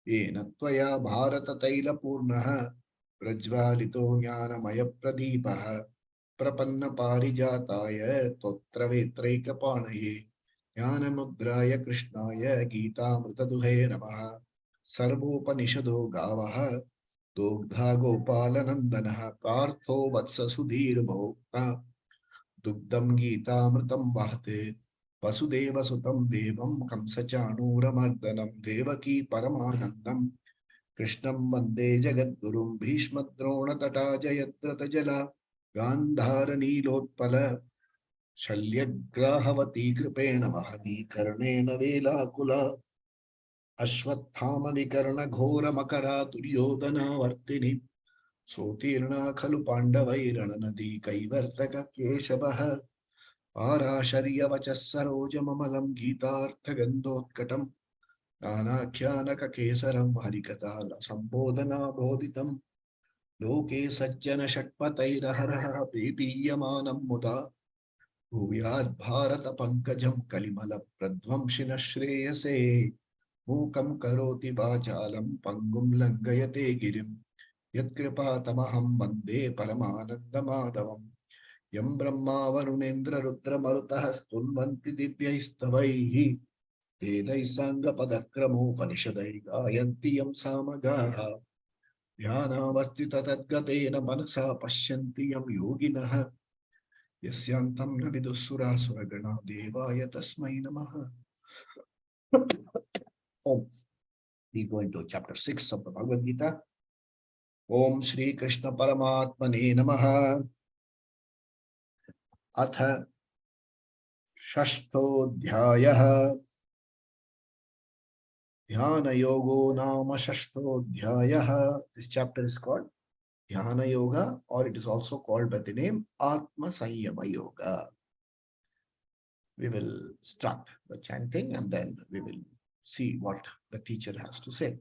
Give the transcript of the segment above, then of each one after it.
येन त्वया भारततैलपूर्णः प्रज्वालितो ज्ञानमयप्रदीपः प्रपन्नपारिजाताय त्वत्त्रवेत्रैकपाणये ज्ञानमुद्राय कृष्णाय गीतामृतदुहे नमः। सर्वोपनिषदो गावः दोग्धा गोपालनन्दनः पार्थो वत्ससुधीर्भोक्ता दुग्धं गीतामृतं वहते वसुदेवसुतं देवं कंसचाणूरमर्दनं देवकी परमानन्दं कृष्णं वन्दे जगद्गुरुं भीष्मद्रोणतटा जयद्रथजला गान्धारनीलोत्पल शल्यग्राहवती कृपेण वहनी कर्णेन वेलाकुला अश्वत्थामविकर्णघोरमकरा दुर्योधनावर्तिनि सोतीर्णा खलु पाण्डवैरणनदी कैवर्तक केशवः आराशर्यवचः सरोजममलं गीतार्थगन्धोत्कटं नानाख्यानककेसरं हरिकथालसम्बोधनाबोधितं लोके सज्जनषट्पतैरहरः पेपीयमानं मुदा भूयाद्भारतपङ्कजं कलिमलप्रध्वंसिनः श्रेयसे मूकं करोति वाचालं पङ्गुं लङ्घयते गिरिं यत्कृपातमहं वन्दे परमानन्दमाधवम् यं ब्रह्मा वरुणेन्द्र रुद्रमरुतः स्तुन्वन्ति दिव्यैस्तवैः वेदैः साङ्गपदक्रमोपनिषदैः गायन्ति यं सामगाः ध्यानावस्थित तद्गतेन मनसा पश्यन्ति यं योगिनः यस्यान्तं न विदुःसुरासुरगणा देवाय तस्मै नमः। Om. We go into chapter 6 of the Bhagavad Gita. Om Shri Krishna Paramatmane Namaha. अथ षष्ठोऽध्यायः ध्यान योगो नाम षष्ठोऽध्यायः. This chapter is called Dhyana Yoga, or it is also called by the name Atma Sanyama Yoga. We will start the chanting and then we will see what the teacher has to say.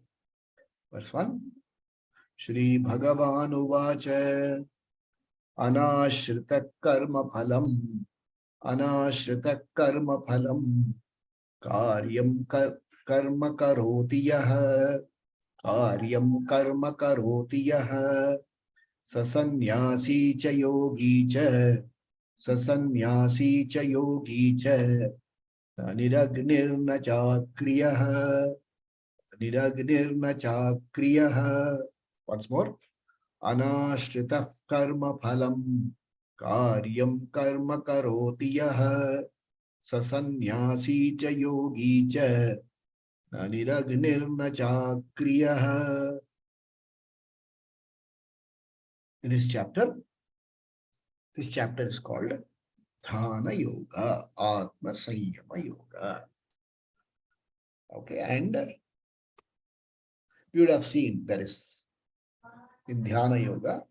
Verse 1. Shri Bhagavan Uvacha Anashrita Karma Phalam Anashrita Karma Phalam Karyam Karma Karoti Yah Karyam Karma Karoti Yah Sasanyasi Cha Yogi Cha Sasanyasi Cha Yogi Cha Niragnirna Chakriyah Niragnirna Chakriyah. Once more. Anashritah karma phalam karyam karma karoti yah sasanyasi cha yogi cha niragnirna chakriyah. In this chapter is called Dhyana Yoga, Atma Sanyama Yoga. Okay, and you would have seen there is in Dhyana Yoga,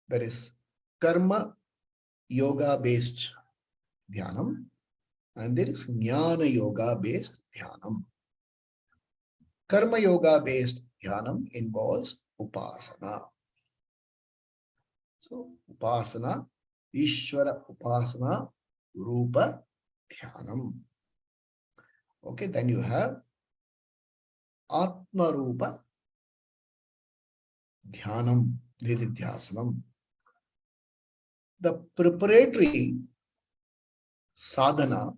there is Karma Yoga based Dhyanam and there is Jnana Yoga based Dhyanam. Karma Yoga based Dhyanam involves Upasana. So, Upasana, Ishvara Upasana, Rupa Dhyanam. Okay, then you have Atma Rupa Dhyanam, Nididhyasanam. The preparatory sadhana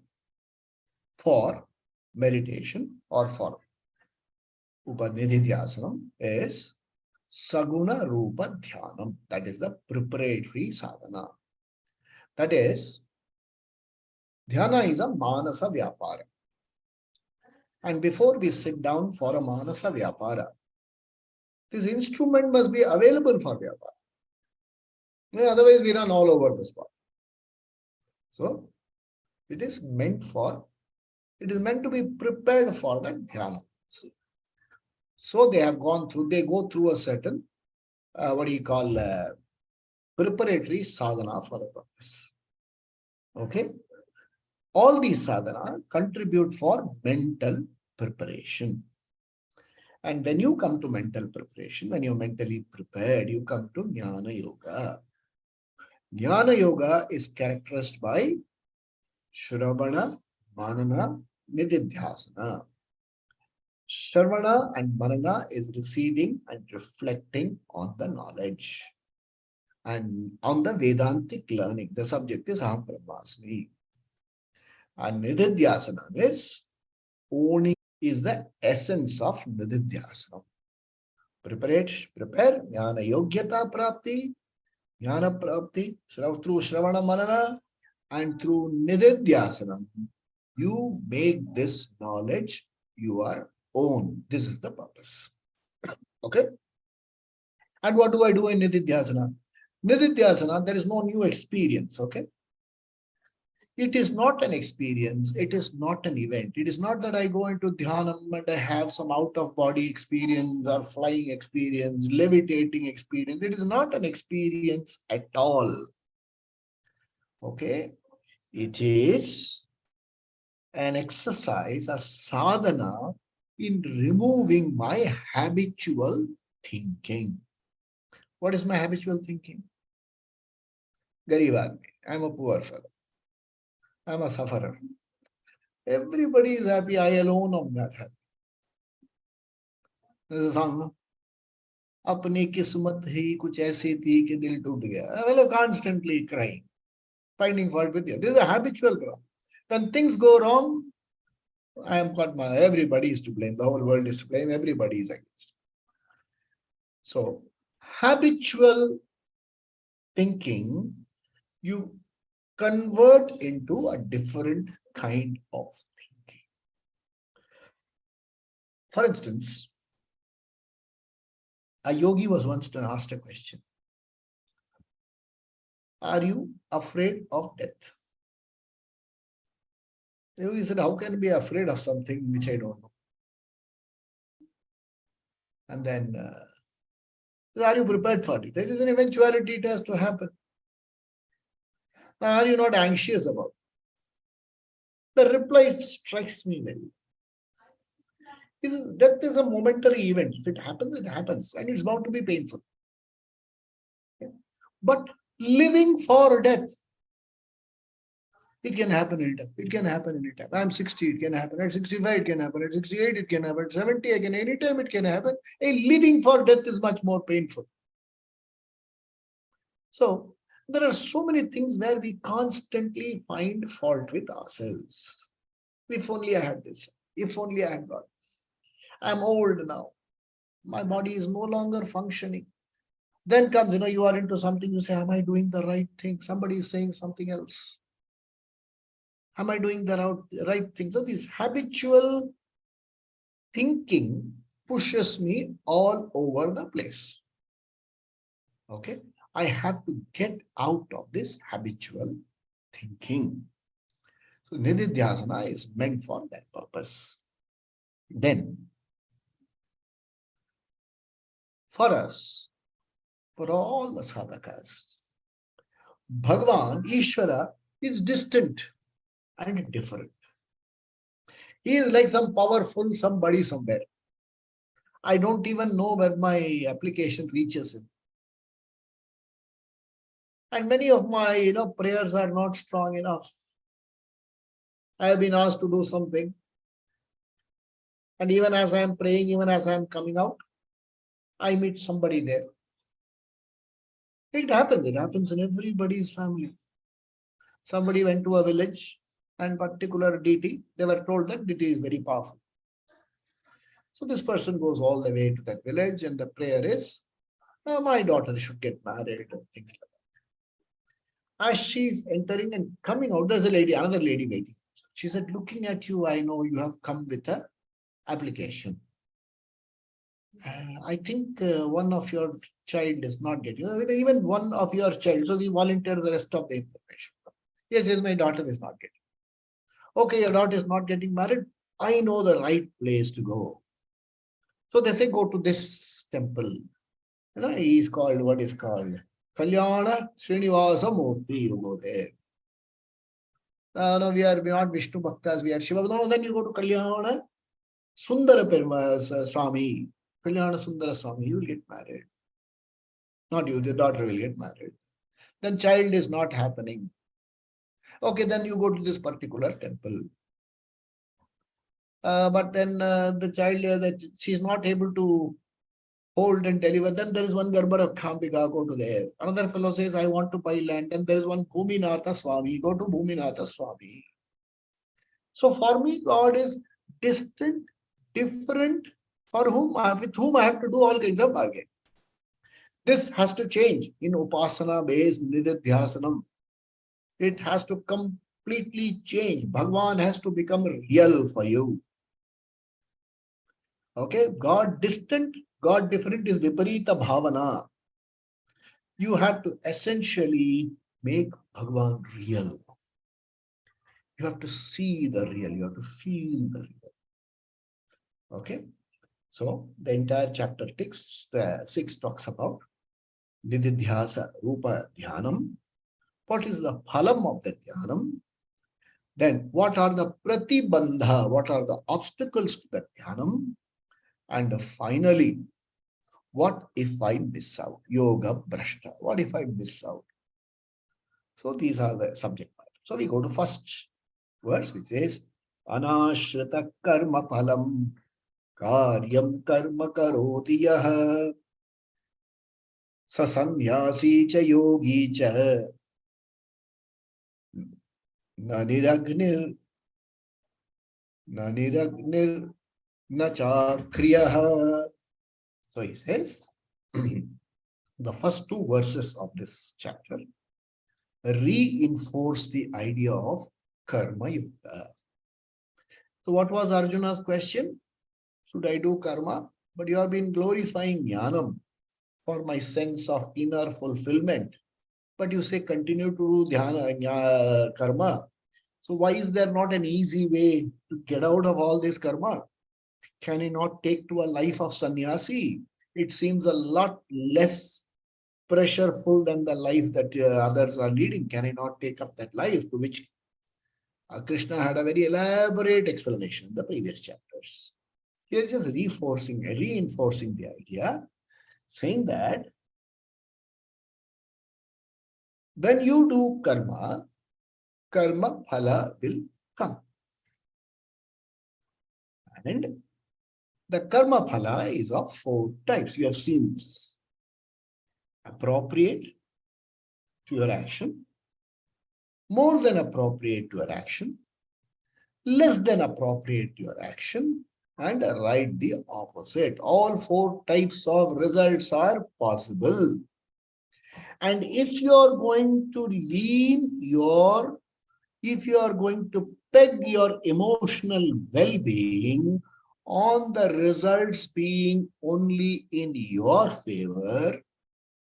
for meditation or for Upanidhyasanam is Saguna Rupa Dhyanam. That is the preparatory sadhana. That is, Dhyana is a Manasa Vyapara. And before we sit down for a Manasa Vyapara, this instrument must be available for Vyapara. Otherwise, we run all over the spot. So, it is meant to be prepared for that Dhyana. So they go through a certain, preparatory sadhana for the purpose. Okay. All these sadhana contribute for mental preparation. And when you come to mental preparation, when you're mentally prepared, you come to Jnana Yoga. Jnana Yoga is characterized by Shravana, Manana, Nididhyasana. Shravana and Manana is receiving and reflecting on the knowledge and on the Vedantic learning. The subject is Aham Brahmasmi. And Nididhyasana is owning, is the essence of Nididhyasana. Prepare, Jnana Yogyata Prapti, Jnana Prapti, through Shravana Manana and through Nididhyasana. You make this knowledge your own. This is the purpose. Okay? And what do I do in Nididhyasana? Nididhyasana, there is no new experience. Okay? It is not an experience. It is not an event. It is not that I go into Dhyanam and I have some out of body experience or flying experience, levitating experience. It is not an experience at all. Okay? It is an exercise, a sadhana in removing my habitual thinking. What is my habitual thinking? Garib aadmi. I'm a poor fellow. I'm a sufferer. Everybody is happy. I alone am not happy. There's a song, no? अपनी किस्मत ही कुछ ऐसी थी कि दिल टूट गया. Well, constantly crying, finding fault with you. This is a habitual problem. When things go wrong, I am caught. Everybody is to blame. The whole world is to blame. Everybody is against. So, habitual thinking, you convert into a different kind of thinking. For instance, a yogi was once asked a question. Are you afraid of death? The yogi said, how can I be afraid of something which I don't know? And then, are you prepared for it? There is an eventuality, it has to happen. Are you not anxious about it? The reply strikes me very. Death is a momentary event. If it happens, it happens. And it's bound to be painful. But living for death, it can happen anytime. It can happen anytime. I'm 60, it can happen. At 65, it can happen. At 68, it can happen. At 70, again, anytime it can happen. Living for death is much more painful. So, there are so many things where we constantly find fault with ourselves. If only I had this. If only I had got this. I'm old now. My body is no longer functioning. Then comes, you are into something, you say, am I doing the right thing? Somebody is saying something else. Am I doing the right thing? So this habitual thinking pushes me all over the place. Okay? I have to get out of this habitual thinking. So Nididhyasana is meant for that purpose. Then, for us, for all the sadhakas, Bhagavan, Ishvara, is distant and different. He is like some powerful somebody somewhere. I don't even know where my application reaches him. And many of my prayers are not strong enough. I have been asked to do something. And even as I am praying, even as I am coming out, I meet somebody there. It happens in everybody's family. Somebody went to a village and particular deity, they were told that deity is very powerful. So this person goes all the way to that village and the prayer is, my daughter should get married and things like that. As she's entering and coming out, there's another lady waiting. She said, looking at you, I know you have come with an application. I think one of your child is not getting, even one of your child. So we volunteer the rest of the information. Yes, my daughter is not getting. Okay, your daughter is not getting married. I know the right place to go. So they say, go to this temple. He is called, what is called? Kalyana Srinivasa Murthy. You go there. No, we are not Vishnu Bhaktas, we are Shiva. No, then you go to Kalyana Sundara Swami. Kalyana Sundara Swami, you will get married. Not you, the daughter will get married. Then child is not happening. Okay, then you go to this particular temple. But then the child that she's not able to hold and deliver. Then there is one Garbhara Khambiga, go to there. Another fellow says, I want to buy land. And there is one Bhuminatha Swami, go to Bhuminatha Swami. So for me, God is distant, different, with whom I have to do all kinds of bargain. This has to change in Upasana based Nididhyasanam. It has to completely change. Bhagwan has to become real for you. Okay, God distant, God different is Viparita Bhavana. You have to essentially make Bhagwan real. You have to see the real, you have to feel the real. Okay, so the entire chapter 6 talks about Nididhyasa Rupa Dhyanam. What is the phalam of the dhyanam? Then what are the pratibandha? What are the obstacles to the dhyanam? And finally, what if I miss out? Yoga Brashta. What if I miss out? So these are the subject matter. So we go to first verse, which says, Anashrita karma phalam karyam karma karoti yaha sasamyasi cha yogi cha na niragnir na chakriyaha. So he says, the first two verses of this chapter reinforce the idea of karma yoga. So what was Arjuna's question? Should I do karma? But you have been glorifying jnanam for my sense of inner fulfillment. But you say continue to do dhyana, karma. So why is there not an easy way to get out of all this karma? Can I not take to a life of sannyasi? It seems a lot less pressureful than the life that others are leading. Can I not take up that life? To which Krishna had a very elaborate explanation in the previous chapters. He is just reinforcing the idea, saying that when you do karma, karma phala will come. And the karma phala is of 4 types. You have seen this. Appropriate to your action, more than appropriate to your action, less than appropriate to your action, and right the opposite. All 4 types of results are possible. And if you are going to if you are going to peg your emotional well-being on the results being only in your favor,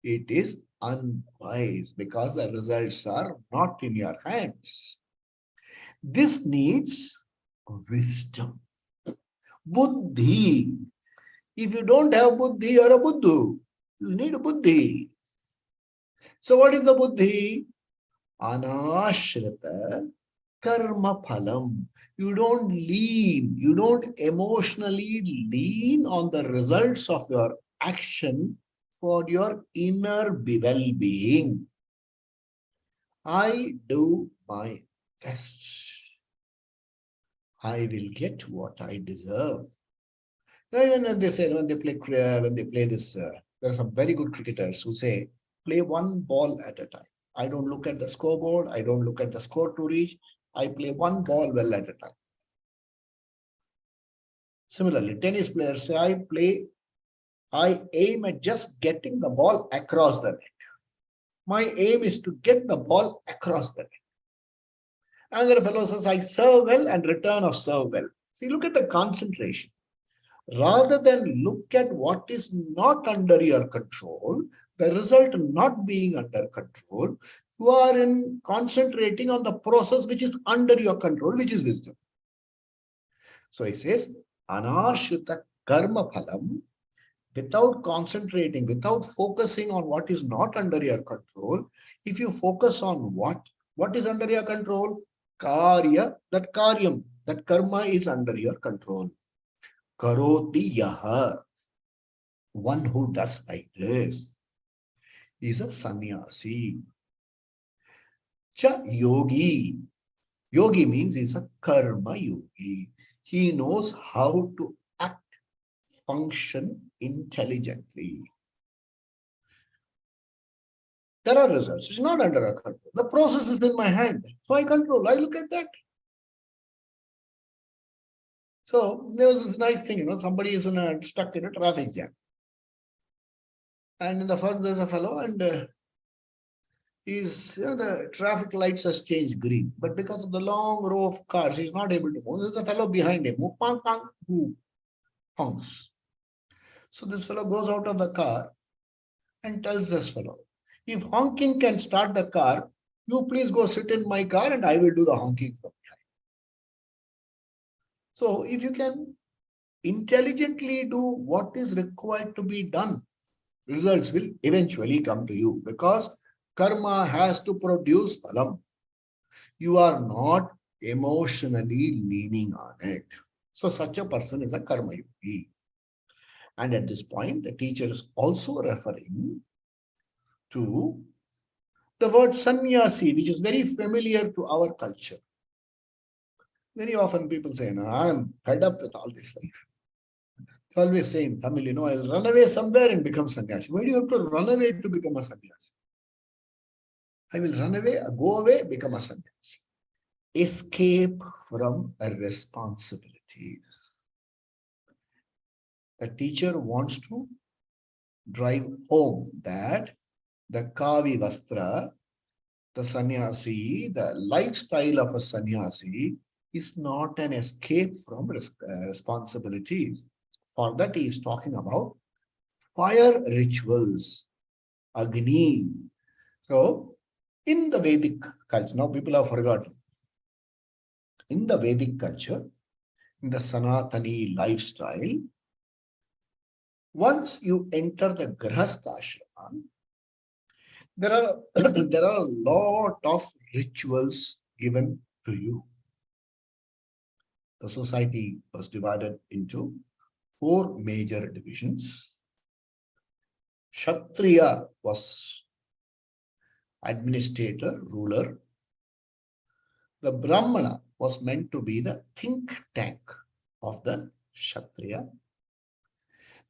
it is unwise because the results are not in your hands. This needs wisdom. Buddhi. If you don't have buddhi, you're a buddhu. You need a buddhi. So what is the buddhi? Anashrita karma phalam. You don't emotionally lean on the results of your action for your inner well-being. I do my best. I will get what I deserve. Now, even when they say, when they play this, there are some very good cricketers who say, play one ball at a time. I don't look at the scoreboard. I don't look at the score to reach. I play one ball well at a time. Similarly, tennis players say, I aim at just getting the ball across the net. My aim is to get the ball across the net. Another fellow says, I serve well and return of serve well. See, look at the concentration. Rather than look at what is not under your control, the result not being under control, you are concentrating on the process which is under your control, which is wisdom. So he says, Anashrita karma phalam, without concentrating, without focusing on what is not under your control, if you focus on what is under your control, that karma is under your control. Karoti yaha, one who does like this is a sannyasi. Cha yogi. Yogi means is a karma yogi. He knows how to act, function intelligently. There are results which are not under our control. The process is in my hand, so I control. I look at that. So there was this nice thing, somebody is stuck in a traffic jam. And in the first, there's a fellow, and the traffic lights has changed green. But because of the long row of cars, he's not able to move. There's a fellow behind him who honks. So this fellow goes out of the car and tells this fellow, if honking can start the car, you please go sit in my car and I will do the honking from behind. So if you can intelligently do what is required to be done, results will eventually come to you, because karma has to produce phalam. You are not emotionally leaning on it. So such a person is a karma yogi. And at this point, the teacher is also referring to the word sannyasi, which is very familiar to our culture. Very often people say, no, I'm fed up with all this life. They always say in Tamil, I'll run away somewhere and become sannyasi. Why do you have to run away to become a sannyasi? I will run away, go away, become a sannyasi. Escape from responsibilities. The teacher wants to drive home that the Kavi Vastra, the sannyasi, the lifestyle of a sannyasi is not an escape from responsibilities. For that, he is talking about fire rituals, Agni. So, in the Vedic culture, now people have forgotten. In the Vedic culture, in the Sanatani lifestyle, once you enter the Grahastha ashrama, there are a lot of rituals given to you. The society was divided into 4 major divisions. Kshatriya was administrator, ruler. The Brahmana was meant to be the think tank of the Kshatriya.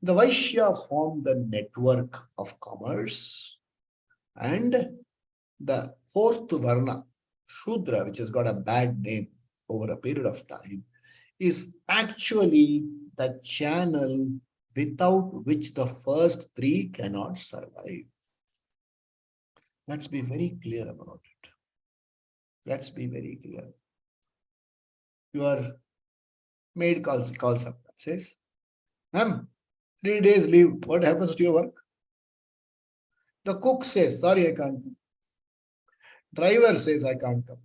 The Vaishya formed the network of commerce. And the 4th Varna, Shudra, which has got a bad name over a period of time, is actually the channel without which the first 3 cannot survive. Let's be very clear about it. Let's be very clear. Your maid calls up and says, ma'am, 3 days leave. What happens to your work? The cook says, sorry, I can't come. Driver says, I can't come.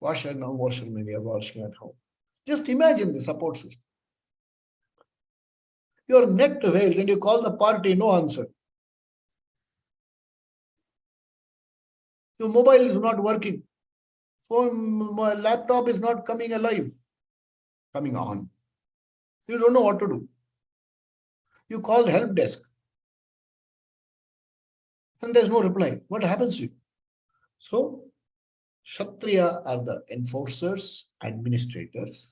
Washer, now washer, maybe a washing at home. Just imagine the support system. Your net fails and you call the party, no answer. Your mobile is not working. Phone, my laptop is not coming alive, coming on. You don't know what to do. You call the help desk and there's no reply. What happens to you? So, Kshatriya are the enforcers, administrators.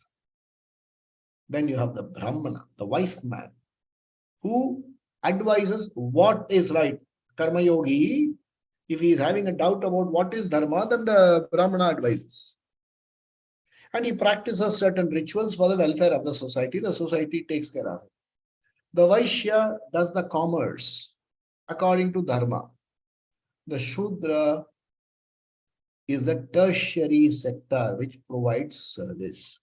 Then you have the Brahmana, the wise man, who advises what is right. Karma yogi, if he is having a doubt about what is dharma, then the Brahmana advises. And he practices certain rituals for the welfare of the society takes care of it. The Vaishya does the commerce according to dharma. The Shudra is the tertiary sector which provides service.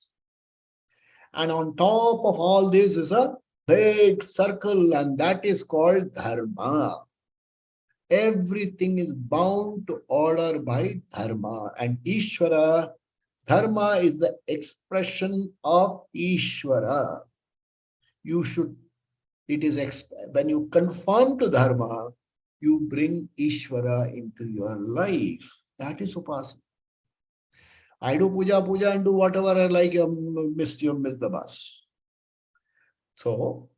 And on top of all this is a big circle, and that is called dharma. Everything is bound to order by dharma. And Ishvara, dharma is the expression of Ishvara. When you conform to dharma, you bring Ishvara into your life. That is upasana. I do puja and do whatever I like, you miss the bus. So,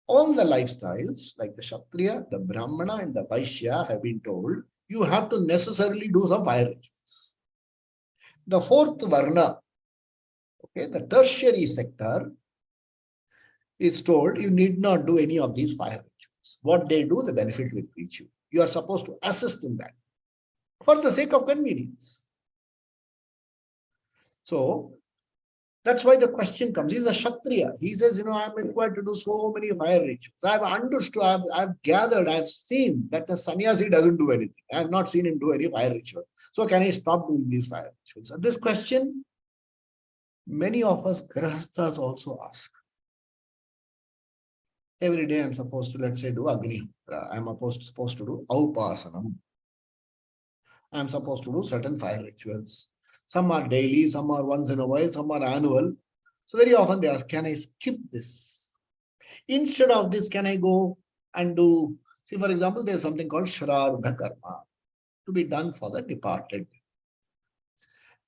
all the lifestyles, like the Kshatriya, the Brahmana, and the Vaishya have been told, you have to necessarily do some fire rituals. The 4th Varna, Okay, the tertiary sector is told you need not do any of these fire rituals. What they do, the benefit will reach you. You are supposed to assist in that for the sake of convenience. So that's why the question comes. He's a Kshatriya. He says, I'm required to do so many fire rituals. I've understood, I've gathered, I've seen that the sannyasi doesn't do anything. I have not seen him do any fire ritual. So can I stop doing these fire rituals? And this question, many of us grahasthas also ask. Every day I'm supposed to, let's say, do Agni. I'm supposed to do Aupasanam. I'm supposed to do certain fire rituals. Some are daily, some are once in a while, some are annual. So very often they ask, can I skip this? Instead of this, can I go and do, see, for example, there's something called Shraddha Karma to be done for the departed.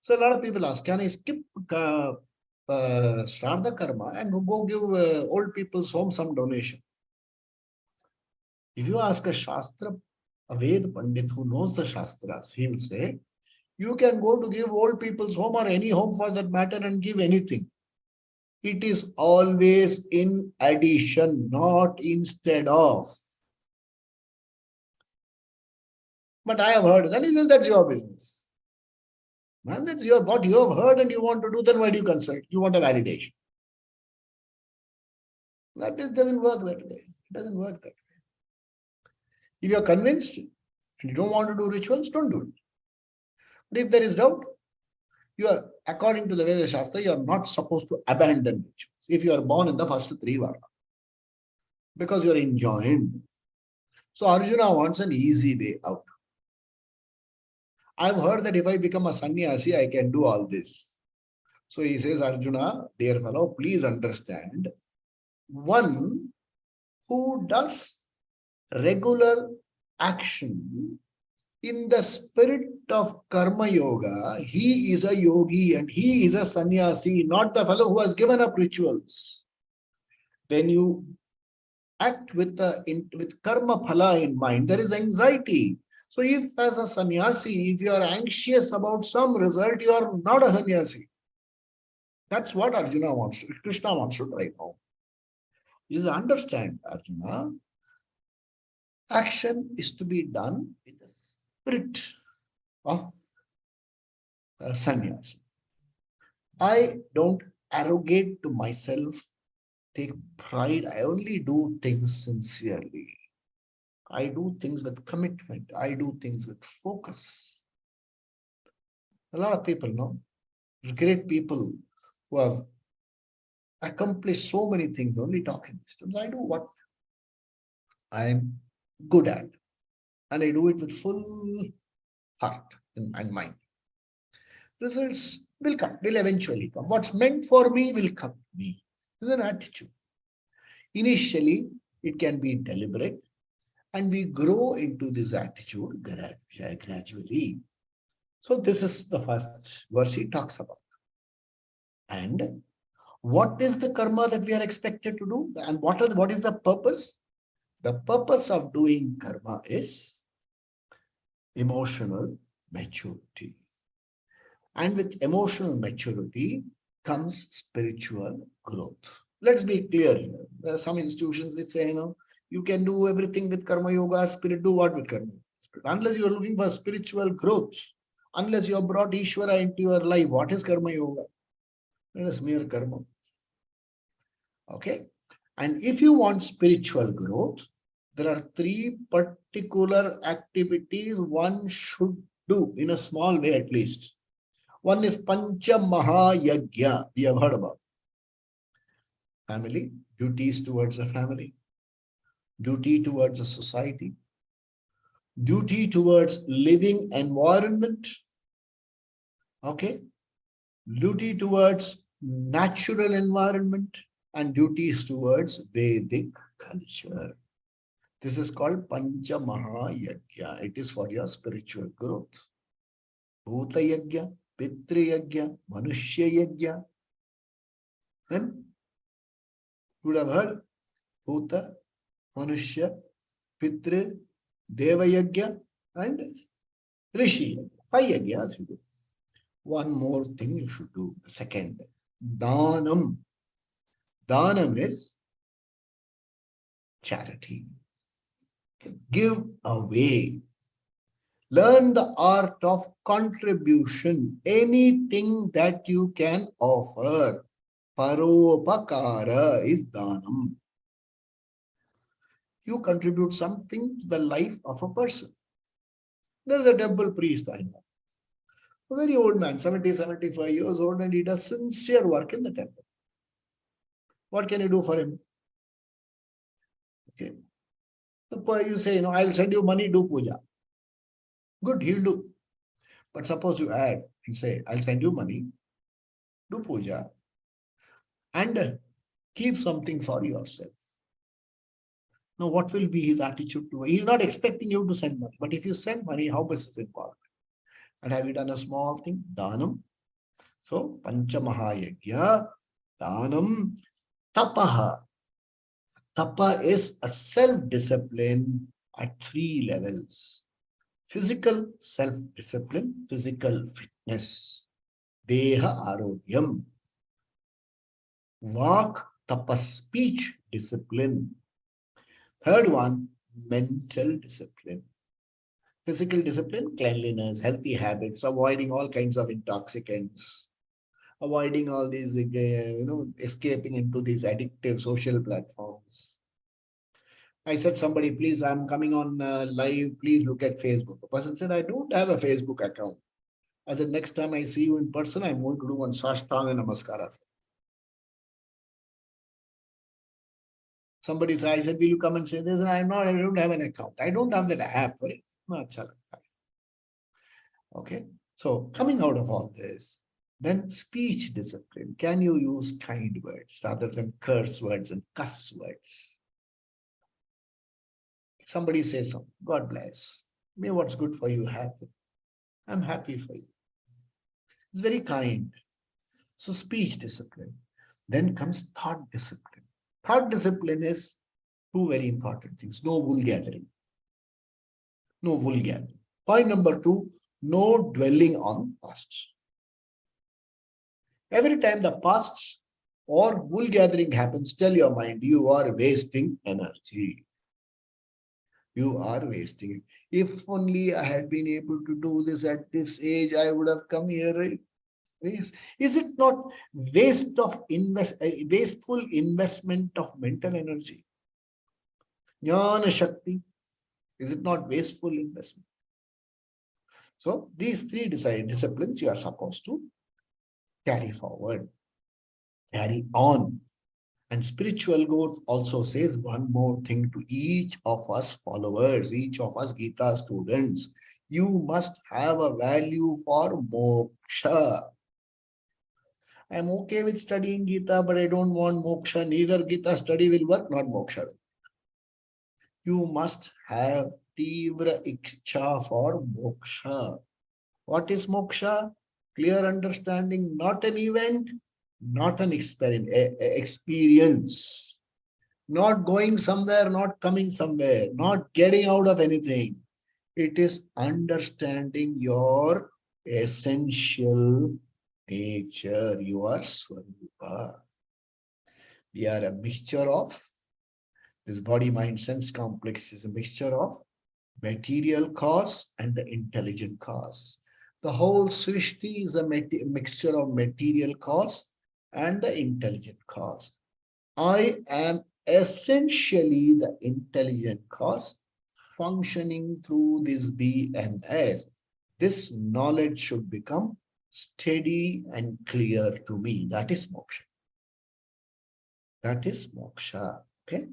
So a lot of people ask, can I skip Shraddha Karma and go give old people's home some donation? If you ask a Shastra, a Ved Pandit who knows the Shastras, he will say, you can go to give old people's home or any home for that matter and give anything. It is always in addition, not instead of. But I have heard, then he says, that's your business. Man, that's what you have heard and you want to do, then why do you consult? You want a validation. That doesn't work that way. It doesn't work that way. If you are convinced and you don't want to do rituals, don't do it. But if there is doubt, you are, according to the Veda Shastra, you are not supposed to abandon rituals if you are born in the first three varna, because you are enjoined. So Arjuna wants an easy way out. I've heard that if I become a sannyasi, I can do all this. So he says, Arjuna, dear fellow, please understand, one who does regular action in the spirit of karma yoga, he is a yogi and he is a sannyasi, not the fellow who has given up rituals. When you act with karma phala in mind, there is anxiety. So if as a sannyasi, if you are anxious about some result, you are not a sannyasi. That's what Arjuna wants to, Krishna wants to drive home. You understand, Arjuna, action is to be done with the spirit of sannyasi. I don't arrogate to myself, take pride. I only do things sincerely. I do things with commitment. I do things with focus. A lot of people know, great people who have accomplished so many things, only talking systems. I do what I am good at. And I do it with full heart and mind. Results will come, will eventually come. What's meant for me will come to me. It's an attitude. Initially, it can be deliberate, and we grow into this attitude gradually. So this is the first verse he talks about. And what is the karma that we are expected to do? And what is the purpose? The purpose of doing karma is emotional maturity. And with emotional maturity comes spiritual growth. Let's be clear here. There are some institutions which say, you can do everything with karma yoga, spirit, do what with karma? Spirit. Unless you are looking for spiritual growth, unless you have brought Ishvara into your life, what is karma yoga? It is mere karma. Okay. And if you want spiritual growth, there are three particular activities one should do in a small way at least. One is Pancha Mahayagya. We have heard about family, duties towards the family, duty towards the society, duty towards living environment, okay, duty towards natural environment, and duties towards Vedic culture. This is called Pancha Mahayagya. It is for your spiritual growth. Bhuta Yagya, Pitri Yagya, Manushya Yagya. Then you would have heard Bhuta, Manushya, Pitri, Deva Yagya, and Rishi Yagya. 5 yagyas you do. One more thing you should do. The second, Danam. Danam is charity. Give away. Learn the art of contribution. Anything that you can offer. Paropakara is Danam. You contribute something to the life of a person. There is a temple priest I know. A very old man, 70, 75 years old, and he does sincere work in the temple. What can you do for him? Okay. You say, I'll send you money, do puja. Good, he'll do. But suppose you add and say, I'll send you money, do puja, and keep something for yourself. Now, what will be his attitude to it? He's not expecting you to send money. But if you send money, how much is important? And have you done a small thing? Danam. So, Panchamahayagya, Danam, Tapaha. Tapa is a self-discipline at 3 levels. Physical self-discipline, physical fitness. Deha arogyam. Vak tapa, speech discipline. Third one, mental discipline. Physical discipline, cleanliness, healthy habits, avoiding all kinds of intoxicants, avoiding all these, escaping into these addictive social platforms. I said, somebody, please, I'm coming on live, please look at Facebook. The person said, I don't have a Facebook account. I said, next time I see you in person, I'm going to do one Sashtanga Namaskara. Somebody said, I said, will you come and say this? And I don't have an account. I don't have that app. Right? Okay. So coming out of all this, then speech discipline. Can you use kind words rather than curse words and cuss words? Somebody says something, God bless. May what's good for you happen. I'm happy for you. It's very kind. So speech discipline. Then comes thought discipline. Thought discipline is 2 very important things. No wool gathering. No wool gathering. Point number 2, no dwelling on past. Every time the past or wool gathering happens, tell your mind, you are wasting energy. You are wasting it. If only I had been able to do this at this age, I would have come here. Right? Is it not wasteful investment of mental energy? Jnana Shakti. Is it not wasteful investment? So these 3 disciplines you are supposed to carry forward, carry on. And spiritual growth also says one more thing to each of us followers, each of us Gita students. You must have a value for moksha. I'm okay with studying Gita, but I don't want moksha. Neither Gita study will work, not moksha. You must have tivra iksha for moksha. What is moksha? Clear understanding, not an event, not an experience. Not going somewhere, not coming somewhere, not getting out of anything. It is understanding your essential nature, your swarupa. We are a mixture of, this body, mind, sense complex is a mixture of material cause and the intelligent cause. The whole Srishti is a mixture of material cause and the intelligent cause. I am essentially the intelligent cause functioning through this BNS. This knowledge should become steady and clear to me. That is moksha. That is moksha. Okay.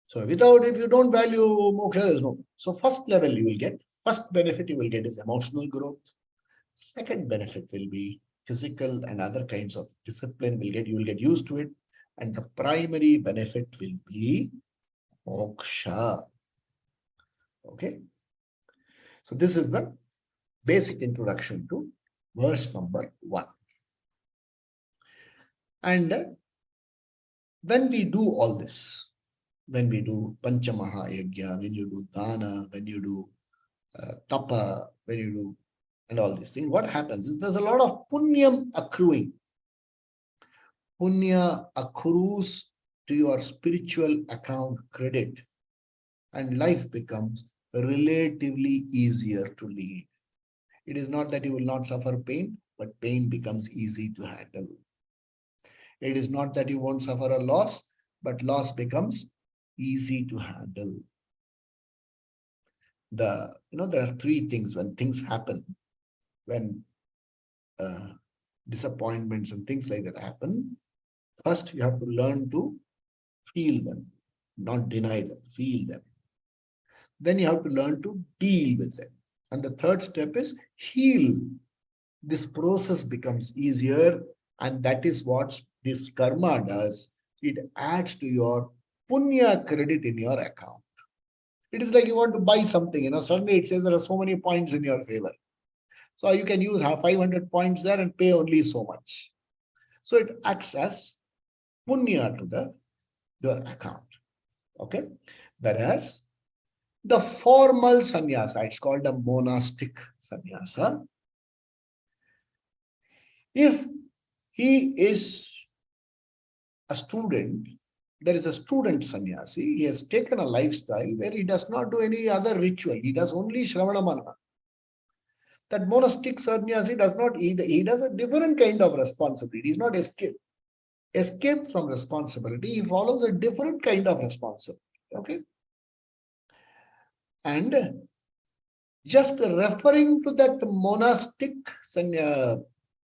So if you don't value moksha, there's no. So first level you will get, first benefit you will get is emotional growth. Second benefit will be physical and other kinds of discipline you will get used to it. And the primary benefit will be moksha. Okay. So this is the basic introduction to verse number 1. And when we do all this, when we do Panchamahayagya, when you do Dana, when you do Tapa, when you do and all these things, what happens is there's a lot of punyam accruing. Punya accrues to your spiritual account credit, and life becomes relatively easier to lead. It is not that you will not suffer pain, but pain becomes easy to handle. It is not that you won't suffer a loss, but loss becomes easy to handle. There are three things when things happen, when uh, disappointments and things like that happen. First, you have to learn to feel them, not deny them, feel them. Then you have to learn to deal with them. And the third step is heal. This process becomes easier, and that is what this karma does. It adds to your punya credit in your account. It is like you want to buy something, suddenly it says there are so many points in your favor. So you can use 500 points there and pay only so much. So it acts as punya to your account. Okay. Whereas the formal sannyasa, it's called a monastic sannyasa. If he is a student, there is a student sannyasi. He has taken a lifestyle where he does not do any other ritual. He does only Shravana Manana. That monastic sannyasi does not, he does a different kind of responsibility. He is not escaped from responsibility. He follows a different kind of responsibility. Okay. And just referring to that monastic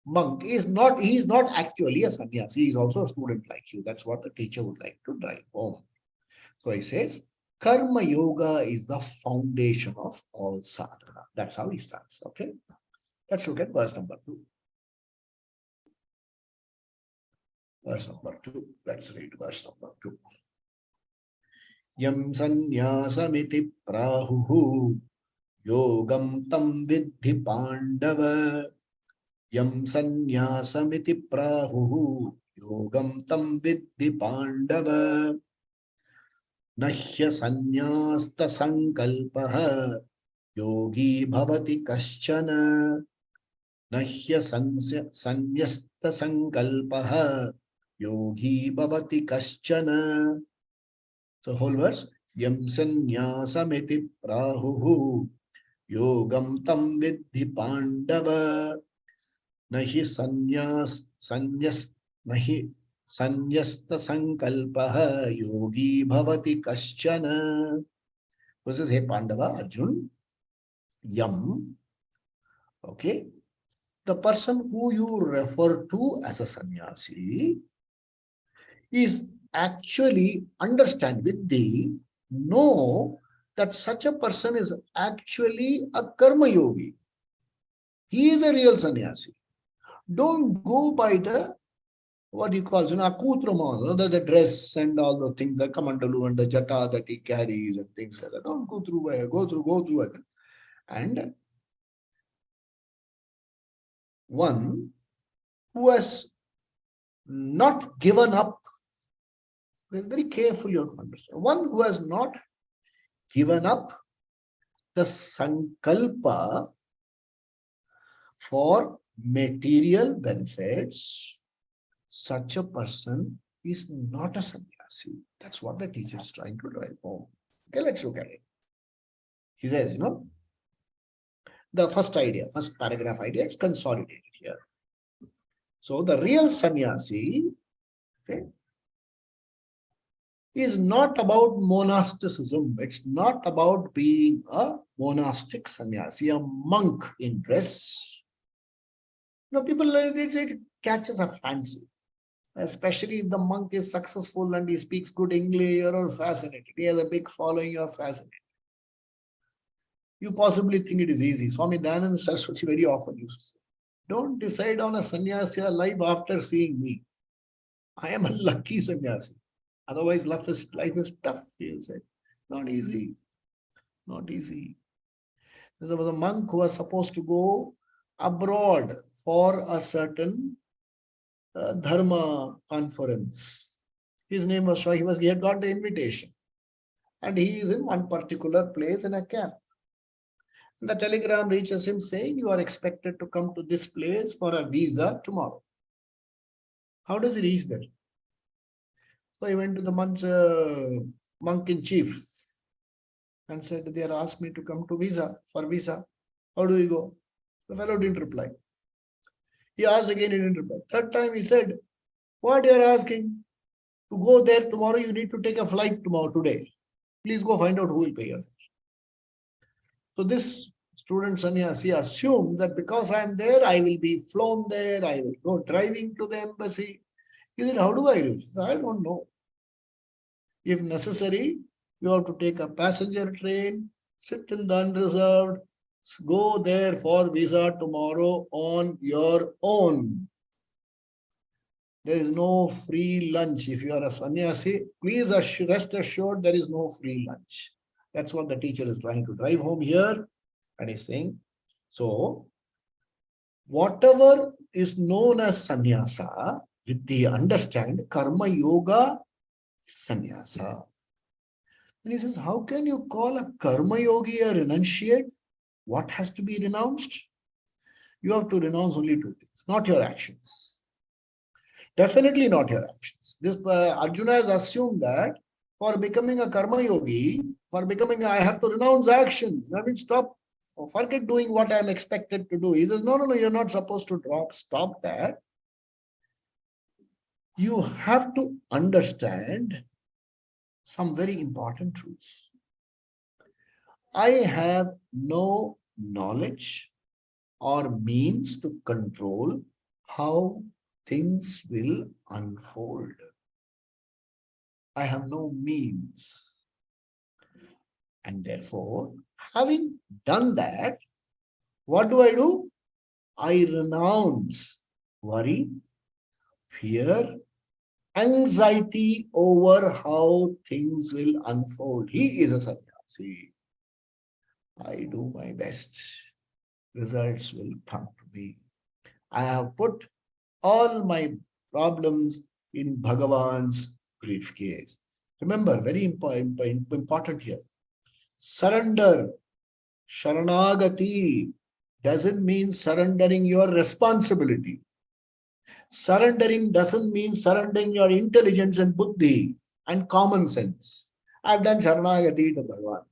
monk he is not actually a sannyasi. He is also a student like you. That's what the teacher would like to drive home. So he says, Karma Yoga is the foundation of all sadhana. That's how he starts. Okay. Let's look at verse number 2. Verse number 2. Let's read verse number 2. Yam sanyasamiti prahuhu yogam tam vidhi pandava. Yam sanyasamiti prahuhu yogam tam vidhi pandava. Nahya sanyasta sankalpaha yogi bhavati kaschana. Nahya sanyasta sankalpaha yogi bhavati kaschana. So whole verse. Yam sanyasamiti prahuhu yogam tam vidhi pandava. Nahi nahi sanyasta sankalpaha yogi bhavati kaschana. This is, hey Pandava, Arjun, Yam, okay, the person who you refer to as a sannyasi is actually, understand with the know that such a person is actually a karma yogi. He is a real sannyasi. Don't go by the what he calls, akutrama, the dress and all the things, the kamandalu and the jata that he carries and things like that. Don't go through it. And one who has not given up, very careful you have to understand, one who has not given up the sankalpa for material benefits, such a person is not a sannyasi. That's what the teacher is trying to drive home. Okay, let's look at it. He says, the first paragraph idea is consolidated here. So the real sannyasi, okay, is not about monasticism. It's not about being a monastic sannyasi, a monk in dress. People, it catches a fancy. Especially if the monk is successful and he speaks good English, you're fascinated. He has a big following, you're fascinated. You possibly think it is easy. Swami Dayananda Saraswati very often used to say, don't decide on a sannyasi life after seeing me. I am a lucky sannyasi. Otherwise, life is tough, he'll say. Not easy. Not easy. There was a monk who was supposed to go abroad for a certain dharma conference. His name was Shah. He had got the invitation. And he is in one particular place in a camp. And the telegram reaches him saying, you are expected to come to this place for a visa tomorrow. How does he reach there? So he went to the monk in chief and said, they are asked me to come to for visa. How do we go? The fellow didn't reply. He asked again, he didn't reply. Third time he said, what you are asking? To go there tomorrow, you need to take a flight today. Please go find out who will pay you. So this student sannyasi assumed that because I am there, I will be flown there, I will go driving to the embassy. He said, how do I reach? I don't know. If necessary, you have to take a passenger train, sit in the unreserved, go there for visa tomorrow on your own. There is no free lunch. If you are a sannyasi, please rest assured there is no free lunch. That's what the teacher is trying to drive home here. And he's saying, so whatever is known as sannyasa, with the understand karma yoga sannyasa. And he says, how can you call a karma yogi a renunciate? What has to be renounced? You have to renounce only two things, not your actions. Definitely not your actions. This Arjuna has assumed that for becoming a karma yogi, I have to renounce actions. That means forget doing what I am expected to do. He says, no, you're not supposed to stop that. You have to understand some very important truths. I have no knowledge or means to control how things will unfold. I have no means. And therefore, having done that, what do? I renounce worry, fear, anxiety over how things will unfold. He is a sannyasi. I do my best. Results will come to me. I have put all my problems in Bhagavan's briefcase. Remember, very important here. Surrender, Sharanagati, doesn't mean surrendering your responsibility. Surrendering doesn't mean surrendering your intelligence and buddhi and common sense. I've done Sharanagati to Bhagavan.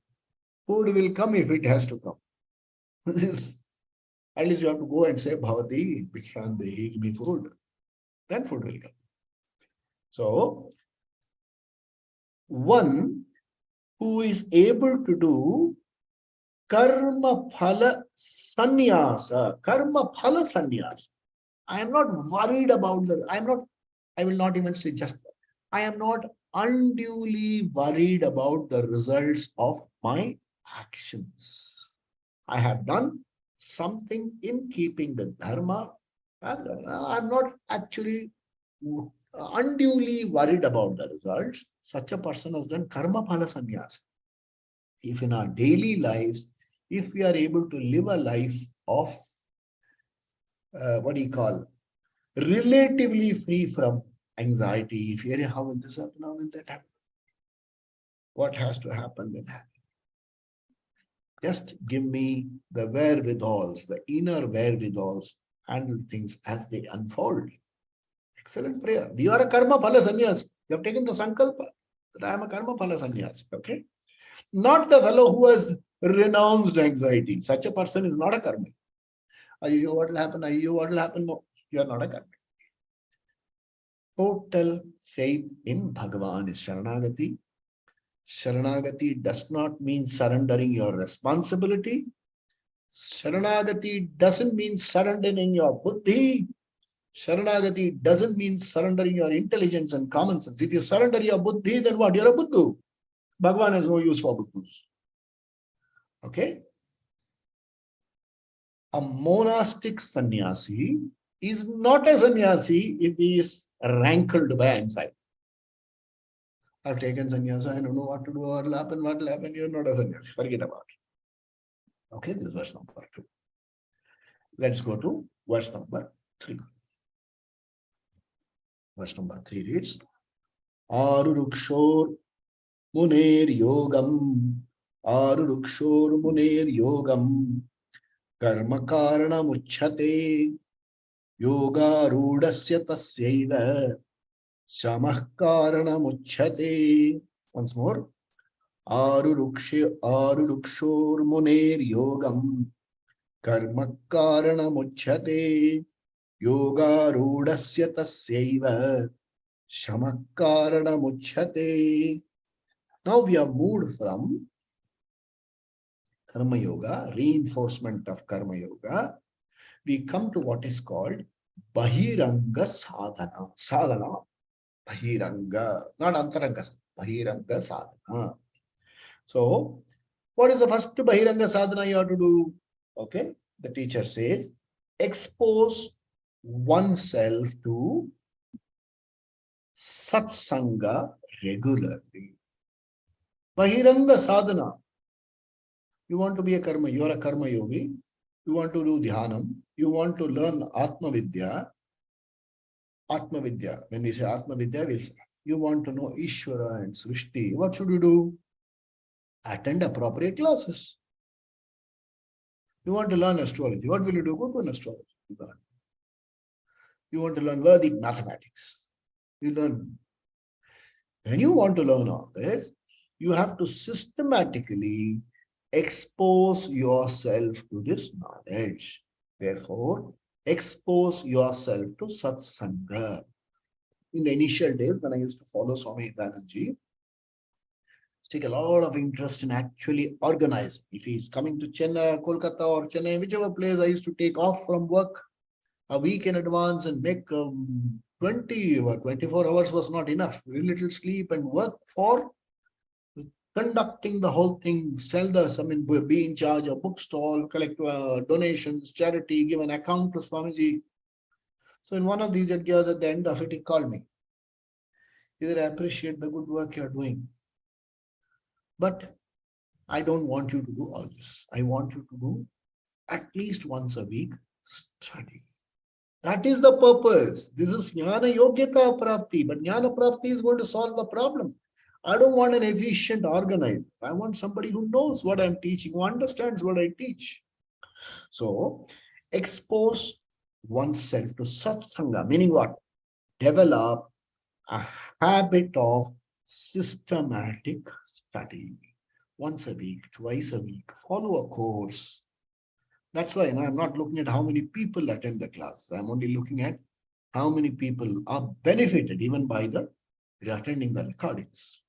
Food will come if it has to come. This is, at least you have to go and say, Bhavati, Bhikshande, give me food. Then food will come. So, one who is able to do karma phala sannyasa. I am not worried about I will not even say just, I am not unduly worried about the results of my actions. I have done something in keeping with dharma. I'm not actually unduly worried about the results. Such a person has done karma phala sannyasa. If in our daily lives, if we are able to live a life of relatively free from anxiety, fear, how will this happen, how will that happen? What has to happen will happen. Just give me the wherewithals, the inner wherewithals, handle things as they unfold. Excellent prayer. You are a karma phala sannyas. You have taken the sankalpa that I am a karma phala sannyas. Okay? Not the fellow who has renounced anxiety. Such a person is not a karma. What will happen? What will happen? No, you are not a karma. Total faith in Bhagavan is Sharanagati. Sharanagati does not mean surrendering your responsibility. Sharanagati doesn't mean surrendering your buddhi. Sharanagati doesn't mean surrendering your intelligence and common sense. If you surrender your buddhi, then what? You're a buddhu. Bhagavan has no use for buddhus. Okay? A monastic sannyasi is not a sannyasi if he is rankled by anxiety. I've taken sannyasa, I don't know what to do, what will happen, you're not a sannyasi, forget about it. Okay, this is verse number 2. Let's go to verse number 3. Verse number 3 reads, Arurukshor Muner Yogam, Arurukshor Muner Yogam, Karma Karana Muchhate, Yogarudasya tasyaiva shamah karanamuchyate. Once more. Arurukshor muner yogam karma karanamuchyate. Yogarudasya tasyaiva shamah karanamuchyate. Now we have moved from Karma Yoga, reinforcement of Karma Yoga. We come to what is called Bahiranga Sadhana. Sadhana, Bahiranga, not Antaranga, Bahiranga Sadhana. So, what is the first Bahiranga Sadhana you have to do? Okay, the teacher says, expose oneself to Satsanga regularly. Bahiranga Sadhana. You want to be a karma, you are a karma yogi. You want to do dhyanam. You want to learn Atma Vidya. Atma Vidya. When we say Atma Vidya, we'll say, you want to know Ishvara and Srishti. What should you do? Attend appropriate classes. You want to learn astrology. What will you do? Go to an astrology. You want to learn Vedic mathematics. You learn. When you want to learn all this, you have to systematically expose yourself to this knowledge. Therefore, expose yourself to Satsanga. In the initial days, when I used to follow Swami Dayananji, take a lot of interest in actually organizing. If he's coming to Chennai, Kolkata or Chennai, whichever place, I used to take off from work a week in advance and make 20 or 24 hours was not enough. Very little sleep and work for conducting the whole thing, sell be in charge of bookstall, collect donations, charity, give an account to Swamiji. So in one of these yajnas, at the end of it, he called me. He said, I appreciate the good work you're doing, but I don't want you to do all this. I want you to do at least once a week study. That is the purpose. This is Jnana Yogyata Prapti, but Jnana Prapti is going to solve the problem. I don't want an efficient organizer. I want somebody who knows what I'm teaching, who understands what I teach. So, expose oneself to Satsanga, meaning what? Develop a habit of systematic study. Once a week, twice a week, follow a course. That's why I'm not looking at how many people attend the class. I'm only looking at how many people are benefited even by the attending the recordings.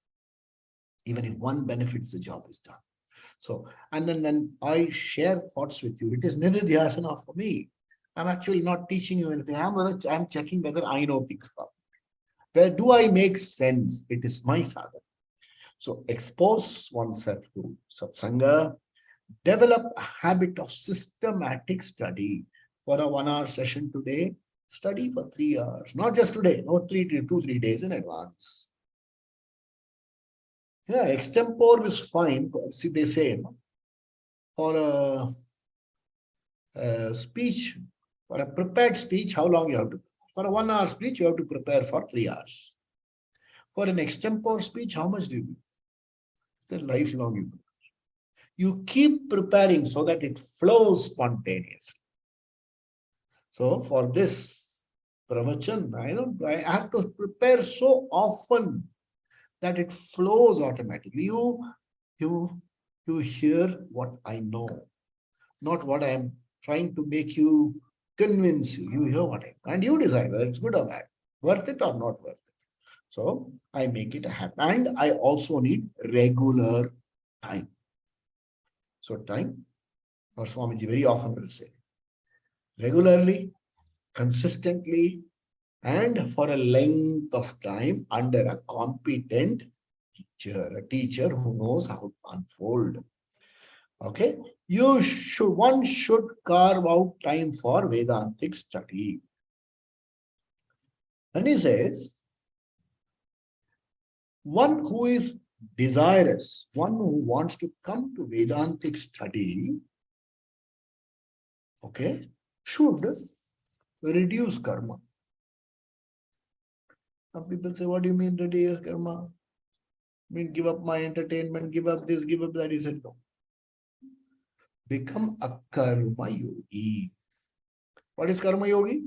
Even if one benefits, the job is done. So, and then when I share thoughts with you, it is nididhyasana for me. I'm actually not teaching you anything. I'm checking whether I know things properly. Where do I make sense? It is my sadhana. So expose oneself to satsanga, develop a habit of systematic study. For a 1 hour session today, study for 3 hours. Not just today, no 2-3 days in advance. Yeah, extempore is fine. See, they say for a speech, for a prepared speech, how long you have to? For a 1 hour speech, you have to prepare for 3 hours. For an extempore speech, how much do you do? The lifelong you do. You keep preparing so that it flows spontaneously. So for this pravachan, I have to prepare so often that it flows automatically. You hear what I know, not what I am trying to make you convince you. You hear what I know, and you decide whether it's good or bad, worth it or not worth it. So I make it a habit, and I also need regular time. So time, or Swamiji very often will say, regularly, consistently, and for a length of time under a competent teacher, a teacher who knows how to unfold. Okay, one should carve out time for Vedantic study. And he says, one who is desirous, one who wants to come to Vedantic study, okay, should reduce karma. Some people say, what do you mean reduce karma? I mean, give up my entertainment, give up this, give up that. He said, no. Become a karma yogi. What is karma yogi?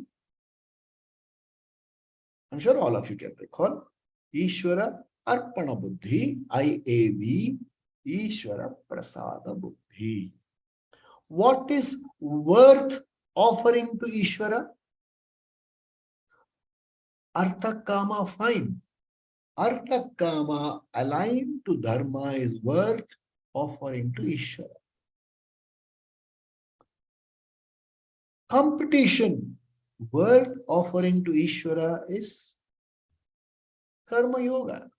I'm sure all of you can recall. Ishvara Arpana Buddhi, IAB, Ishvara Prasada Buddhi. What is worth offering to Ishvara? Artha Kama, fine. Artha Kama aligned to Dharma is worth offering to Ishvara. Competition worth offering to Ishvara is Karma Yoga.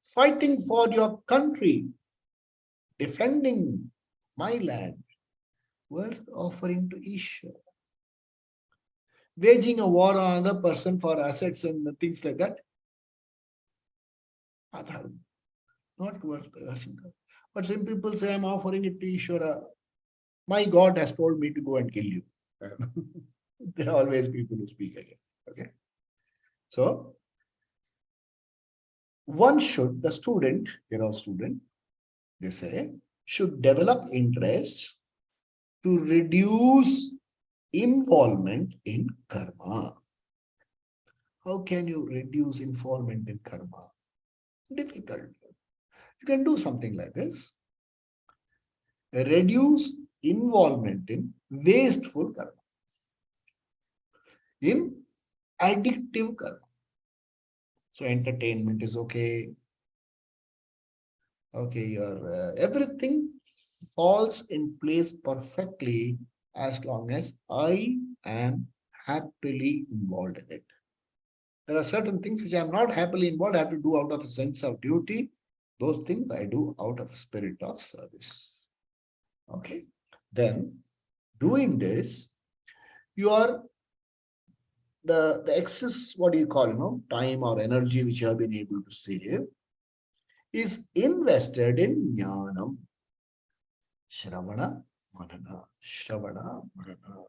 Fighting for your country, defending my land, worth offering to Ishvara. Waging a war on another person for assets and things like that, not worth. But some people say, I'm offering it to Ishvara. My God has told me to go and kill you. There are always people who speak again. Okay. So, one should, the student, they say, should develop interest to reduce involvement in karma. How can you reduce involvement in karma? Difficult. You can do something like this. Reduce involvement in wasteful karma, in addictive karma. So entertainment is okay. Okay, your everything falls in place perfectly as long as I am happily involved in it. There are certain things which I am not happily involved, I have to do out of a sense of duty. Those things I do out of a spirit of service. Okay. Then doing this, you are the excess, what do you call, time or energy which you have been able to save is invested in jnanam, shravana, manana, shravana, manana.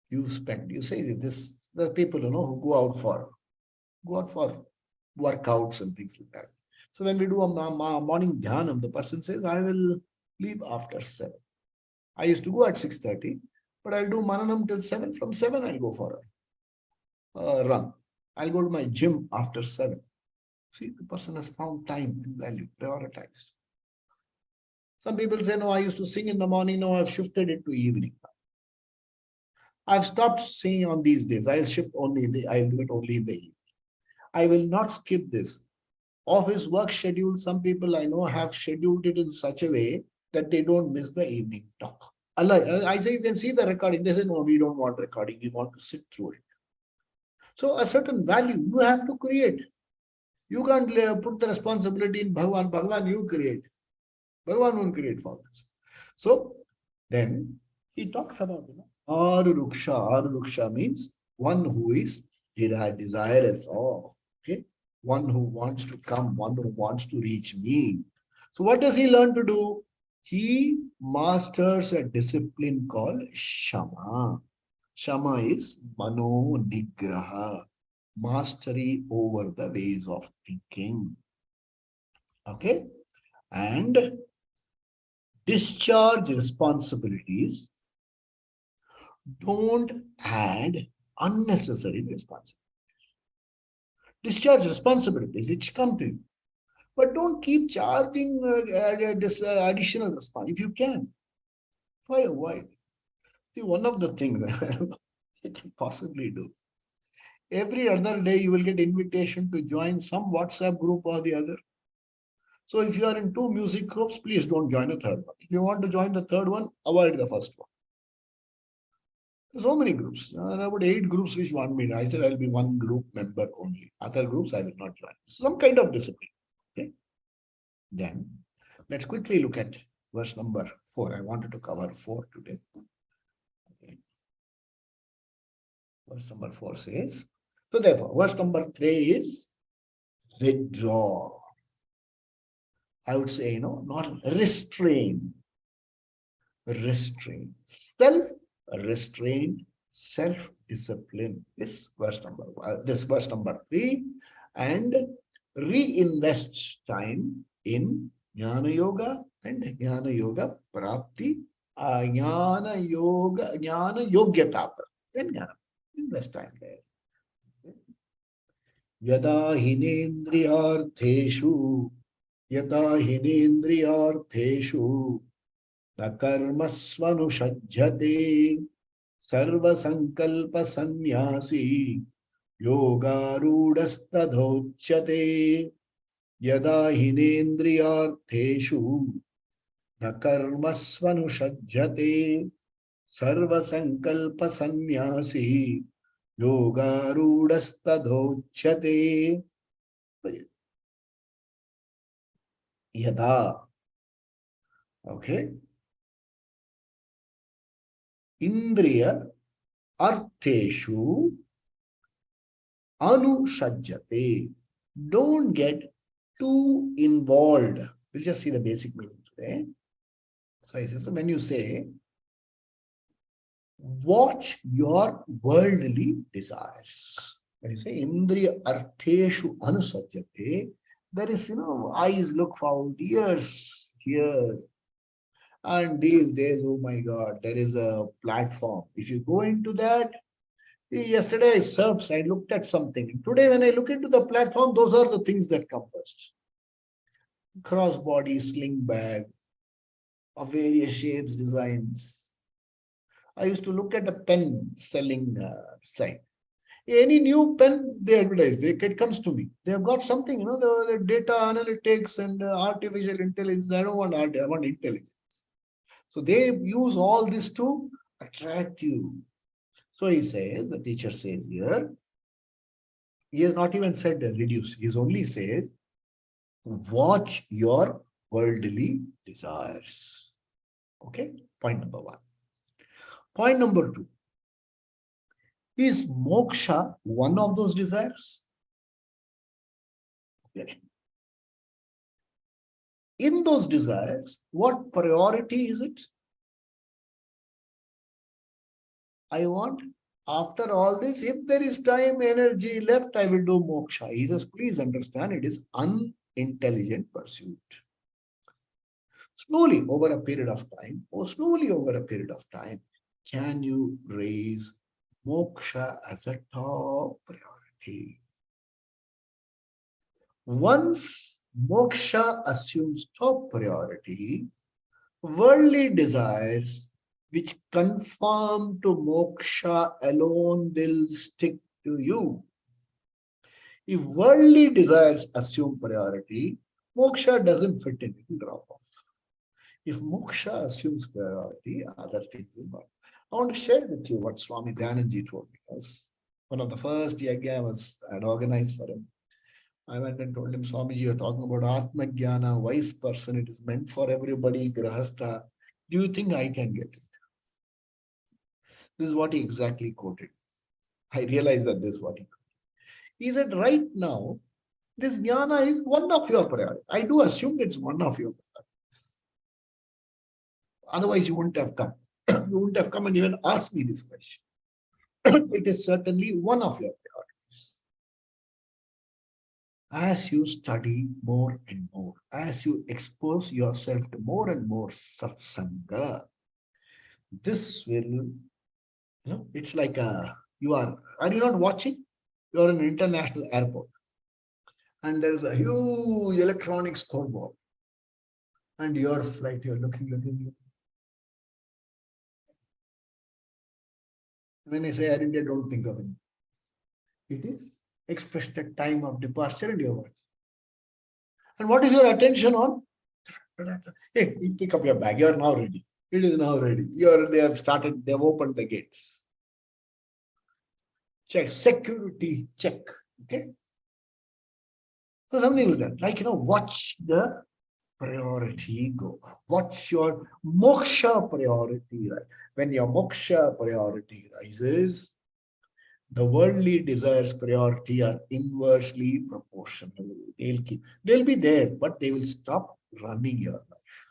You say this, the people, who go out for workouts and things like that. So when we do a morning dhyanam, the person says, I will leave after 7. I used to go at 6:30, but I'll do mananam till 7. From 7, I'll go for a run. I'll go to my gym after 7. See, the person has found time and value, prioritized. Some people say, no, I used to sing in the morning. Now I've shifted it to evening. I've stopped singing on these days. I'll shift only I'll do it only in the evening. I will not skip this. Office work schedule, some people I know have scheduled it in such a way that they don't miss the evening talk. I say, you can see the recording. They say, no, we don't want recording. We want to sit through it. So a certain value you have to create. You can't put the responsibility in Bhagavan. Bhagavan, you create. Bhagavan won't create for us. So then he talks about, Aruruksha. Aruruksha means one who is desirous of. Okay. One who wants to come, one who wants to reach me. So what does he learn to do? He masters a discipline called Shama. Shama is Mano Nigraha, mastery over the ways of thinking. Okay. And discharge responsibilities. Don't add unnecessary responsibilities. Discharge responsibilities which come to you. But don't keep charging this additional response. If you can, why avoid? See, one of the things you can possibly do. Every other day, you will get invitation to join some WhatsApp group or the other. So if you are in 2 music groups, please don't join a third one. If you want to join the third one, avoid the first one. So many groups. There are about 8 groups which want me. I said I'll be one group member only. Other groups I will not join. Some kind of discipline. Okay. Then let's quickly look at verse number 4. I wanted to cover 4 today. Okay. Verse number 4 says, so therefore, verse number 3 is withdraw. I would say, not restrain. Restrain. Self-restraint, self-discipline. This verse number 3, and reinvest time in Jnana Yoga and Jnana Yoga Prapti, Jnana Yogyata and Jnana. Invest time there. Yada hinendriyartheshu, yada hinendriyartheshu, na karmasvanusajjate, sarva sankalpa sannyasi, yogarudastadhochyate, yada hinendriyartheshu, na karmasvanusajjate, sarva sankalpa sannyasi, yogarudastadhochyate. Yada, okay, indriya artheshu anusajjate. Don't get too involved. We'll just see the basic meaning today. So he says, when you say, watch your worldly desires. When you say, indriya artheshu anusajjate, there is, eyes look forward, ears hear. And these days, oh my God, there is a platform. If you go into that, see, yesterday I surfed, I looked at something. Today, when I look into the platform, those are the things that come first. Crossbody, sling bag, of various shapes, designs. I used to look at a pen selling site. Any new pen they advertise, it comes to me. They have got something, the data analytics and artificial intelligence. I don't want art, I want intelligence. So they use all this to attract you. So he says, the teacher says here, he has not even said reduce. He only says, watch your worldly desires. Okay, point number one. Point number two. Is moksha one of those desires? Okay. In those desires, what priority is it? I want, after all this, if there is time, energy left, I will do moksha. He says, please understand, it is unintelligent pursuit. Slowly over a period of time, can you raise moksha as a top priority? Once moksha assumes top priority, worldly desires which conform to moksha alone will stick to you. If worldly desires assume priority, moksha doesn't fit in, it will drop off. If moksha assumes priority, other things will not. I want to share with you what Swami Dyananji told me. One of the first yajna I had organized for him. I went and told him, Swamiji, you're talking about Atma Jnana, wise person, it is meant for everybody, Grahastha. Do you think I can get it? This is what he exactly quoted. I realized that this is what he quoted. He said, right now, this jnana is one of your priorities. I do assume it's one of your priorities. Otherwise, you wouldn't have come. You wouldn't have come and even asked me this question. It is certainly one of your priorities. As you study more and more, as you expose yourself to more and more satsanga, this will, it's like are you not watching? You're in an international airport and there's a huge electronic scoreboard and your flight, you're looking. When I say Air India, don't think of it. It is express the time of departure and your watch. And what is your attention on? Hey, you pick up your bag. You are now ready. It is now ready. They have opened the gates. Check, security check. Okay. So something like that. Like, watch the priority go. Watch your moksha priority, right? When your moksha priority rises, the worldly desires priority are inversely proportional. They'll be there, but they will stop running your life.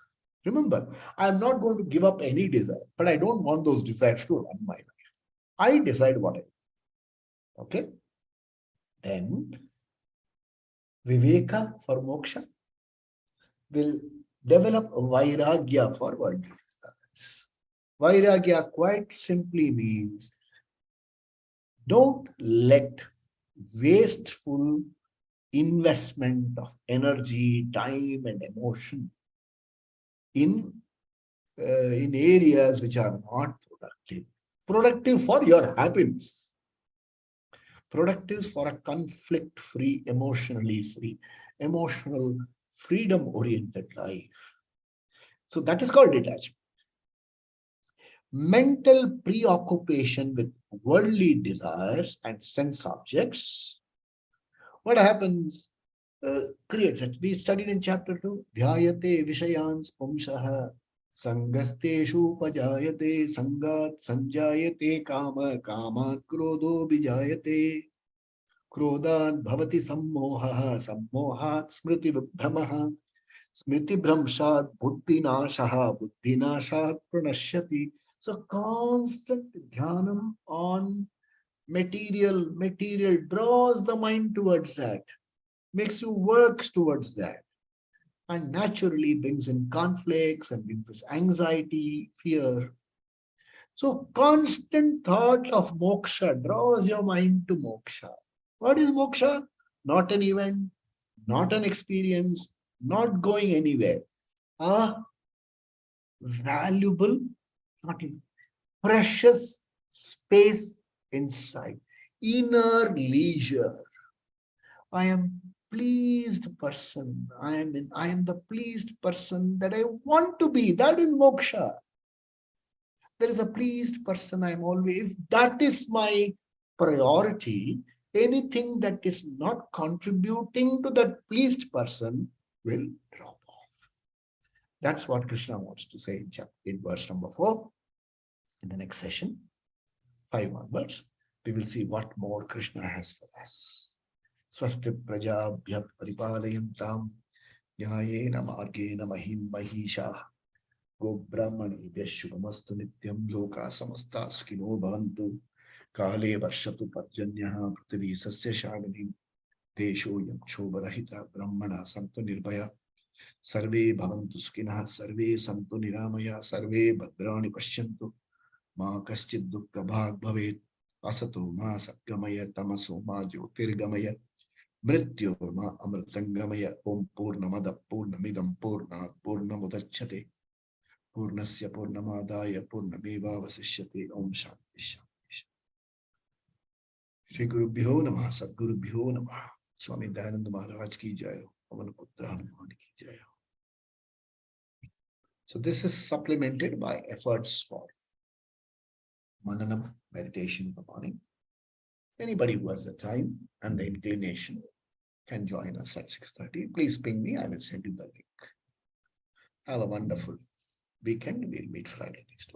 Remember, I'm not going to give up any desire, but I don't want those desires to run my life. I decide what I do. Okay? Then, Viveka for moksha will develop vairagya for worldly desires. Vairagya quite simply means Don't let wasteful investment of energy, time, and emotion in in areas which are not productive. Productive for your happiness, productive for a conflict-free, emotionally free, emotional freedom-oriented life. So that is called detachment. Mental preoccupation with worldly desires and sense objects. What happens? Creates it. We studied in chapter 2. Dhyayate vishayans pumsaha sangasteshu pajayate sangat sanjayate kama kama krodho bijayate क्रोधात् भवति सम्मोहः सम्मोहात् स्मृति भ्रमः स्मृति भ्रंशात् बुद्धिनाशः बुद्धिनाशात् प्रणश्यति. So constant dhyanam on material draws the mind towards that, makes you work towards that, and naturally brings in conflicts and brings anxiety, fear. So constant thought of moksha draws your mind to moksha. What is moksha? Not an event, not an experience, not going anywhere. A valuable, not even precious space inside. Inner leisure. I am pleased person. I am the pleased person that I want to be. That is moksha. There is a pleased person. I am always, if that is my priority, anything that is not contributing to that pleased person will drop off. That's what Krishna wants to say in verse number 4. In the next session, 5 onwards, we will see what more Krishna has for us. Swasti prajabhya paripalayantam nyayena margena mahim mahisha गोब्राह्मणेभ्यः शुभमस्तु नित्यं लोकाः समस्ताः सुखिनो भवन्तु काले वर्षतु पर्जन्यः पृथिवी सस्यशालिनी देशोऽयं क्षोभरहितः ब्रह्मणः सन्तु निर्भयाः सर्वे भवन्तु सुखिनः सर्वे सन्तु निरामयाः सर्वे भद्राणि पश्यन्तु मा कश्चित् दुःखभाग् भवेत् असतो मा सद्गमय तमसो मा ज्योतिर्गमय मृत्योर्मा अमृतङ्गमय ॐ पूर्णमदः पूर्णमिदं पूर्णात् पूर्णमुदच्यते पूर्णस्य पूर्णमादाय पूर्णमेवावशिष्यते ओम शांति शांति श्री गुरुभ्यो नमः सद्गुरुभ्यो नमः स्वामी दयानंद महाराज की जय पवन पुत्र हनुमान की जय. So this is supplemented by efforts for mananam, meditation in the morning. Anybody who has the time and the inclination can join us at 6:30. Please ping me, I will send you the link. Have a wonderful weekend. We'll meet Friday next.